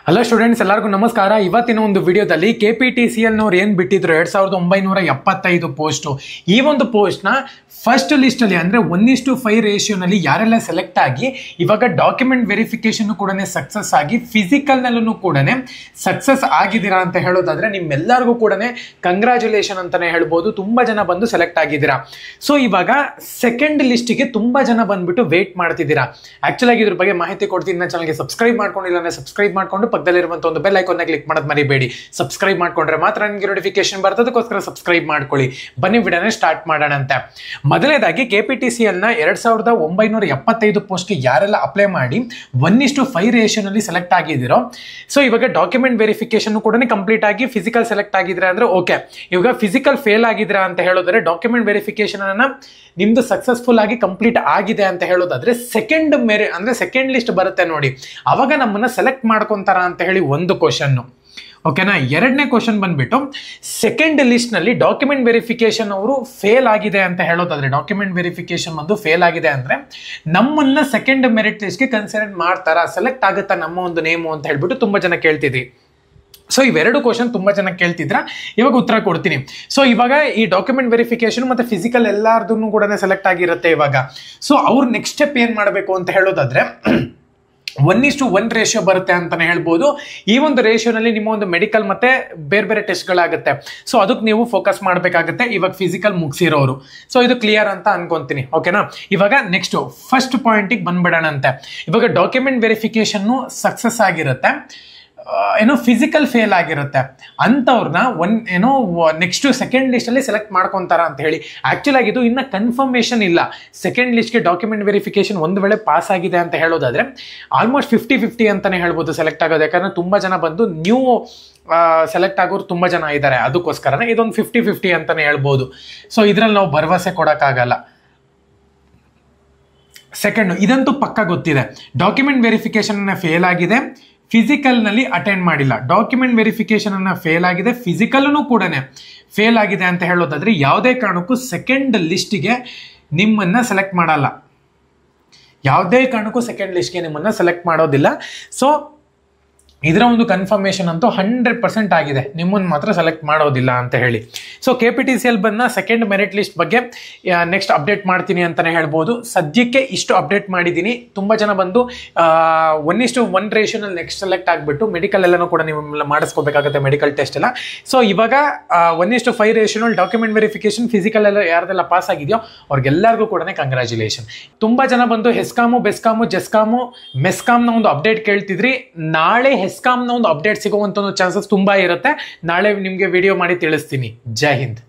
Hello students, ಎಲ್ಲರಿಗೂ ನಮಸ್ಕಾರ. ಇವತ್ತಿನ ಒಂದು ವಿಡಿಯೋದಲ್ಲಿ KPTCL ನವರು ಏನು ಬಿಟ್ಟಿದ್ರು 2975 ಪೋಸ್ಟು. ಈ ಒಂದು ಪೋಸ್ಟ್ನ ಫಸ್ಟ್ ಲಿಸ್ಟಲ್ಲಿ ಅಂದರೆ 1:5 ರೇಷಿಯೋನಲ್ಲಿ ಯಾರೆಲ್ಲ ಸೆಲೆಕ್ಟ್ ಆಗಿ ಇವಾಗ ಡಾಕ್ಯುಮೆಂಟ್ ವೆರಿಫಿಕೇಶನ್ ಕೂಡ ಸಕ್ಸಸ್ ಆಗಿ ಫಿಸಿಕಲ್ನಲ್ಲೂ ಕೂಡ ಸಕ್ಸಸ್ ಆಗಿದ್ದೀರಾ ಅಂತ ಹೇಳೋದಾದ್ರೆ ನಿಮ್ಮೆಲ್ಲರಿಗೂ ಕೂಡ ಕಂಗ್ರ್ಯಾಚುಲೇಷನ್ ಅಂತಲೇ ಹೇಳ್ಬೋದು. ತುಂಬ ಜನ ಬಂದು ಸೆಲೆಕ್ಟ್ ಆಗಿದ್ದೀರಾ. ಸೊ ಇವಾಗ ಸೆಕೆಂಡ್ ಲಿಸ್ಟಿಗೆ ತುಂಬ ಜನ ಬಂದ್ಬಿಟ್ಟು ವೇಟ್ ಮಾಡ್ತಿದ್ದೀರಾ. ಆ್ಯಕ್ಚುಲಾಗಿ ಇದ್ರ ಬಗ್ಗೆ ಮಾಹಿತಿ ಕೊಡ್ತೀನಿ. ನನ್ನ ಚಾನಲ್ಗೆ ಸಬ್ಸ್ಕ್ರೈಬ್ ಮಾಡ್ಕೊಂಡಿಲ್ಲ ಅಂದರೆ ಸಬ್ಸ್ಕ್ರೈಬ್ ಮಾಡಿಕೊಂಡು ಪಕ್ಕದಲ್ಲಿರುವಂಥ ಒಂದು ಬೆಲ್ ಐಕಾನ್ನ ಕ್ಲಿಕ್ ಮಾಡೋದು ಮರಿಬೇಡಿ. ಸಬ್ಸ್ಕ್ರೈಬ್ ಮಾಡ್ಕೊಂಡ್ರೆ ಮಾತ್ರ ನನಗೆ ನೋಟಿಫಿಕೇಶನ್ ಬರ್ತದಕ್ಕೋಸ್ಕರ ಸಬ್ಸ್ಕ್ರೈಬ್ ಮಾಡ್ಕೊಳ್ಳಿ. ಬನ್ನಿ ವಿಡಿಯೋನ ಸ್ಟಾರ್ಟ್ ಮಾಡೋಣಂತೆ. ಮೊದಲನೇದಾಗಿ KPTCLನ 2975 ಪೋಸ್ಟ್ಗೆ ಯಾರೆಲ್ಲ ಅಪ್ಲೈ ಮಾಡಿ 1:5 ರೇಷಿಯೋನಲ್ಲಿ ಸೆಲೆಕ್ಟ್ ಆಗಿದ್ದೀರೋ, ಸೊ ಇವಾಗ ಡಾಕ್ಯುಮೆಂಟ್ ವೆರಿಫಿಕೇಶನ್ ಕೂಡ ಕಂಪ್ಲೀಟ್ ಆಗಿ ಫಿಸಿಕಲ್ ಸೆಲೆಕ್ಟ್ ಆಗಿದ್ರೆ ಅಂದ್ರೆ ಓಕೆ. ಇವಾಗ ಫಿಸಿಕಲ್ ಫೇಲ್ ಆಗಿದ್ರೆ ಅಂತ ಹೇಳೋದ್ರೆ ಡಾಕ್ಯುಮೆಂಟ್ ವೆರಿಫಿಕೇಶನ್ ಅನ್ನ ನಿಮ್ದು ಸಕ್ಸಸ್ಫುಲ್ ಆಗಿ ಕಂಪ್ಲೀಟ್ ಆಗಿದೆ ಅಂತ ಹೇಳೋದಾದ್ರೆ ಸೆಕೆಂಡ್ ಲಿಸ್ಟ್ ಬರುತ್ತೆ ನೋಡಿ, ಅವಾಗ ನಮ್ಮನ್ನ ಸೆಲೆಕ್ಟ್ ಮಾಡ್ಕೊಂತಾರ ಅಂತ ಹೇಳಿ ಒಂದು ಕ್ವಶನ್. ಓಕೆನಾ. ಎರಡನೇ ಕ್ವಶನ್ ಬಂದ್ಬಿಟ್ಟು ಸೆಕೆಂಡ್ ಲಿಸ್ಟ್ ನಲ್ಲಿ ಡಾಕ್ಯುಮೆಂಟ್ ವೆರಿಫಿಕೇಶನ್ ಅವರು ಫೇಲ್ ಆಗಿದೆ ಅಂತ ಹೇಳೋದಾದ್ರೆ, ಡಾಕ್ಯುಮೆಂಟ್ ವೆರಿಫಿಕೇಶನ್ ಒಂದು ಫೇಲ್ ಆಗಿದೆ ಅಂದ್ರೆ ನಮ್ಮನ್ನ ಸೆಕೆಂಡ್ ಮೆರಿಟ್ ಲಿಸ್ಟ್ಗೆ ಕನ್ಸಿಡರ್ ಮಾಡ್ತಾರಾ, ಸೆಲೆಕ್ಟ್ ಆಗುತ್ತಾ ನಮ್ಮ ಒಂದು ನೇಮು ಅಂತ ಹೇಳ್ಬಿಟ್ಟು ತುಂಬಾ ಜನ ಕೇಳ್ತಿದ್ವಿ. ಸೊ ಇವೆರಡು ಕ್ವಶನ್ ತುಂಬ ಜನ ಕೇಳ್ತಿದ್ರ, ಇವಾಗ ಉತ್ತರ ಕೊಡ್ತೀನಿ. ಸೊ ಇವಾಗ ಈ ಡಾಕ್ಯುಮೆಂಟ್ ವೆರಿಫಿಕೇಶನ್ ಮತ್ತೆ ಫಿಸಿಕಲ್ ಎಲ್ಲಾರ್ದು ಕೂಡ ಸೆಲೆಕ್ಟ್ ಆಗಿರುತ್ತೆ ಇವಾಗ. ಸೊ ಅವ್ರು ನೆಕ್ಸ್ಟ್ ಸ್ಟೆಪ್ ಏನ್ ಮಾಡಬೇಕು ಅಂತ ಹೇಳೋದಾದ್ರೆ 1:1 ರೇಷಿಯೋ ಬರುತ್ತೆ ಅಂತಾನೆ ಹೇಳ್ಬೋದು. ಈ ಒಂದು ರೇಷಿಯೋನಲ್ಲಿ ನಿಮ್ಮ ಒಂದು ಮೆಡಿಕಲ್ ಮತ್ತೆ ಬೇರೆ ಬೇರೆ ಟೆಸ್ಟ್ಗಳಾಗುತ್ತೆ. ಸೊ ಅದಕ್ಕೆ ನೀವು ಫೋಕಸ್ ಮಾಡಬೇಕಾಗುತ್ತೆ ಇವಾಗ ಫಿಸಿಕಲ್ ಮುಗಿಸಿರೋರು. ಸೊ ಇದು ಕ್ಲಿಯರ್ ಅಂತ ಅನ್ಕೊಂತೀನಿ. ಓಕೆನಾ. ಇವಾಗ ನೆಕ್ಸ್ಟ್ ಫಸ್ಟ್ ಪಾಯಿಂಟಿಗೆ ಬಂದ್ಬಿಡೋಣಂತೆ. ಇವಾಗ ಡಾಕ್ಯುಮೆಂಟ್ ವೆರಿಫಿಕೇಶನ್ ಸಕ್ಸಸ್ ಆಗಿರುತ್ತೆ, ಫಿಸಿಕಲ್ ಫೇಲ್ ಆಗಿರುತ್ತೆ ಅಂಥವ್ರನ್ನ ನೆಕ್ಸ್ಟ್ ಸೆಕೆಂಡ್ ಲಿಸ್ಟಲ್ಲಿ ಸೆಲೆಕ್ಟ್ ಮಾಡ್ಕೊತಾರ ಅಂತ ಹೇಳಿ. ಆ್ಯಕ್ಚುಲ್ ಆಗಿ ಇದು ಇನ್ನು ಕನ್ಫರ್ಮೇಷನ್ ಇಲ್ಲ. ಸೆಕೆಂಡ್ ಲಿಸ್ಟ್ಗೆ ಡಾಕ್ಯುಮೆಂಟ್ ವೆರಿಫಿಕೇಶನ್ ಒಂದು ವೇಳೆ ಪಾಸ್ ಆಗಿದೆ ಅಂತ ಹೇಳೋದಾದ್ರೆ ಆಲ್ಮೋಸ್ಟ್ 50-50 ಅಂತಲೇ ಹೇಳ್ಬೋದು ಸೆಲೆಕ್ಟ್ ಆಗೋದು. ಯಾಕಂದರೆ ತುಂಬ ಜನ ಬಂದು ನ್ಯೂ ಸೆಲೆಕ್ಟ್ ಆಗೋರು ತುಂಬ ಜನ ಇದ್ದಾರೆ. ಅದಕ್ಕೋಸ್ಕರನೇ ಇದೊಂದು 50-50 ಅಂತಲೇ ಹೇಳ್ಬೋದು. ಸೊ ಇದರಲ್ಲಿ ನಾವು ಭರವಸೆ ಕೊಡೋಕ್ಕಾಗಲ್ಲ. ಸೆಕೆಂಡ್ ಇದಂತೂ ಪಕ್ಕ ಗೊತ್ತಿದೆ, ಡಾಕ್ಯುಮೆಂಟ್ ವೆರಿಫಿಕೇಶನ್ ಫೇಲ್ ಆಗಿದೆ, ಫಿಸಿಕಲ್ನಲ್ಲಿ ಅಟೆಂಡ್ ಮಾಡಿಲ್ಲ. ಡಾಕ್ಯುಮೆಂಟ್ ವೆರಿಫಿಕೇಶನ್ ಅನ್ನ ಫೇಲ್ ಆಗಿದೆ, ಫಿಸಿಕಲ್ನು ಕೂಡ ಫೇಲ್ ಆಗಿದೆ ಅಂತ ಹೇಳೋದಾದ್ರೆ ಯಾವುದೇ ಕಾರಣಕ್ಕೂ ಸೆಕೆಂಡ್ ಲಿಸ್ಟಿಗೆ ನಿಮ್ಮನ್ನ ಸೆಲೆಕ್ಟ್ ಮಾಡಲ್ಲ. ಯಾವುದೇ ಕಾರಣಕ್ಕೂ ಸೆಕೆಂಡ್ ಲಿಸ್ಟ್ಗೆ ನಿಮ್ಮನ್ನ ಸೆಲೆಕ್ಟ್ ಮಾಡೋದಿಲ್ಲ. ಸೊ ಇದರ ಒಂದು ಕನ್ಫರ್ಮೇಷನ್ ಅಂತೂ 100% ಆಗಿದೆ, ನಿಮ್ಮನ್ನು ಮಾತ್ರ ಸೆಲೆಕ್ಟ್ ಮಾಡೋದಿಲ್ಲ ಅಂತ ಹೇಳಿ. ಸೊ KPTCL ಬಂದ ಸೆಕೆಂಡ್ ಮೆರಿಟ್ ಲಿಸ್ಟ್ ಬಗ್ಗೆ ನೆಕ್ಸ್ಟ್ ಅಪ್ಡೇಟ್ ಮಾಡ್ತೀನಿ ಅಂತಲೇ ಹೇಳ್ಬೋದು. ಸದ್ಯಕ್ಕೆ ಇಷ್ಟು ಅಪ್ಡೇಟ್ ಮಾಡಿದ್ದೀನಿ. ತುಂಬ ಜನ ಬಂದು 1:1 ರೇಷಿಯೋನಲ್ಲಿ ನೆಕ್ಸ್ಟ್ ಸೆಲೆಕ್ಟ್ ಆಗಿಬಿಟ್ಟು ಮೆಡಿಕಲ್ ಎಲ್ಲನೂ ಕೂಡ ನೀವು ಮಾಡಿಸ್ಕೋಬೇಕಾಗುತ್ತೆ, ಮೆಡಿಕಲ್ ಟೆಸ್ಟ್ ಎಲ್ಲ. ಸೊ ಇವಾಗ 1:5 ರೇಷಿಯೋನಲ್ಲಿ ಡಾಕ್ಯುಮೆಂಟ್ ವೆರಿಫಿಕೇಶನ್ ಫಿಸಿಕಲ್ ಎಲ್ಲ ಯಾರ್ದೆಲ್ಲ ಪಾಸ್ ಆಗಿದೆಯೋ ಅವ್ರಿಗೆಲ್ಲರಿಗೂ ಕೂಡ ಕಂಗ್ರ್ಯಾಚುಲೇಷನ್. ತುಂಬ ಜನ ಬಂದು ಹೆಸ್ಕಾಮು, ಬೆಸ್ಕಾಮು, ಜೆಸ್ಕಾಮು, ಮೆಸ್ಕಾಮ್ನ ಒಂದು ಅಪ್ಡೇಟ್ ಕೇಳ್ತಿದ್ರಿ. ನಾಳೆ ಹೆಸ್ಕಾಮ್ನ ಒಂದು ಅಪ್ಡೇಟ್ ಸಿಗುವಂತ ಒಂದು ಚಾನ್ಸಸ್ ತುಂಬಾ ಇರುತ್ತೆ. ನಾಳೆ ನಿಮಗೆ ವಿಡಿಯೋ ಮಾಡಿ ತಿಳಿಸ್ತೀನಿ. ಜೈ ಹಿಂದ್.